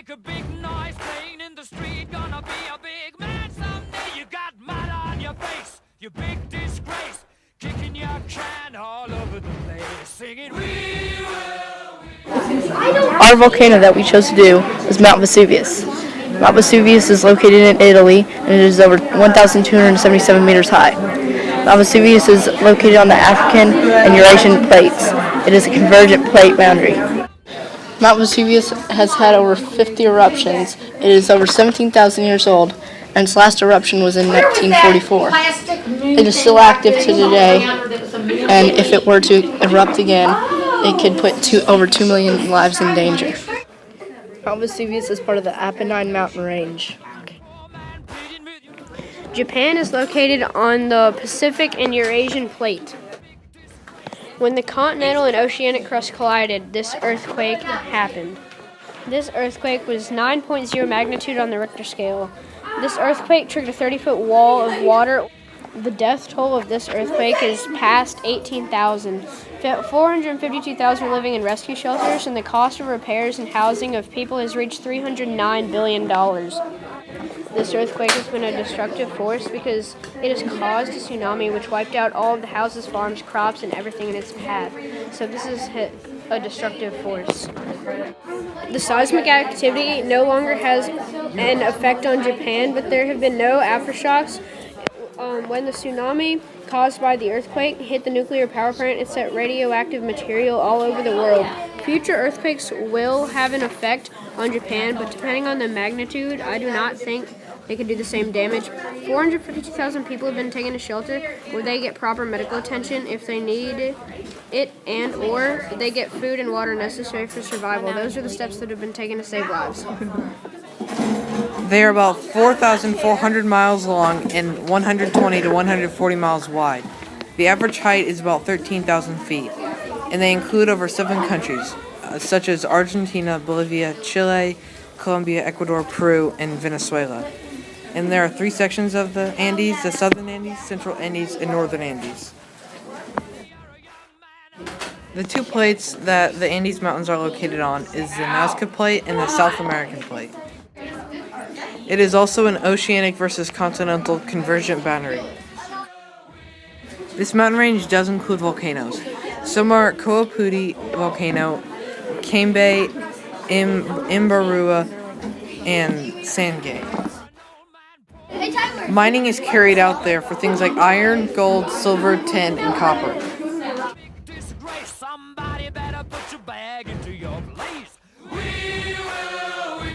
Make a big noise playing in the street. Gonna be a big man someday. You got mud on your face, you big disgrace. Kicking your can all over the place. Singing, we will. Our volcano that we chose to do is Mount Vesuvius. Mount Vesuvius is located in Italy and it is over 1,277 meters high. Mount Vesuvius is located on the African and Eurasian plates. It is a convergent plate boundary. Mount Vesuvius has had over 50 eruptions. It is over 17,000 years old, and its last eruption was in 1944. It is still active to today, and if it were to erupt again, it could put over 2 million lives in danger. Mount Vesuvius is part of the Apennine mountain range. Japan is located on the Pacific and Eurasian plate. When the continental and oceanic crust collided, this earthquake happened. This earthquake was 9.0 magnitude on the Richter scale. This earthquake triggered a 30-foot wall of water. The death toll of this earthquake is past 18,000. 452,000 are living in rescue shelters, and the cost of repairs and housing of people has reached $309 billion. This earthquake has been a destructive force because it has caused a tsunami which wiped out all of the houses, farms, crops, and everything in its path. So this is a destructive force. The seismic activity no longer has an effect on Japan, but there have been no aftershocks. When the tsunami caused by the earthquake hit the nuclear power plant, it set radioactive material all over the world. Future earthquakes will have an effect on Japan, but depending on the magnitude, I do not think they could do the same damage. 452,000 people have been taken to shelter where they get proper medical attention if they need it, and or they get food and water necessary for survival. Those are the steps that have been taken to save lives. They are about 4,400 miles long and 120 to 140 miles wide. The average height is about 13,000 feet, and they include over 7 countries, such as Argentina, Bolivia, Chile, Colombia, Ecuador, Peru, and Venezuela. And there are 3 sections of the Andes: the Southern Andes, Central Andes, and Northern Andes. The 2 plates that the Andes Mountains are located on is the Nazca Plate and the South American Plate. It is also an oceanic versus continental convergent boundary. This mountain range does include volcanoes. Some are Koapudi Volcano, Cambay, Imbarua, and Sangay. Mining is carried out there for things like iron, gold, silver, tin, and copper. Somebody better put your bag in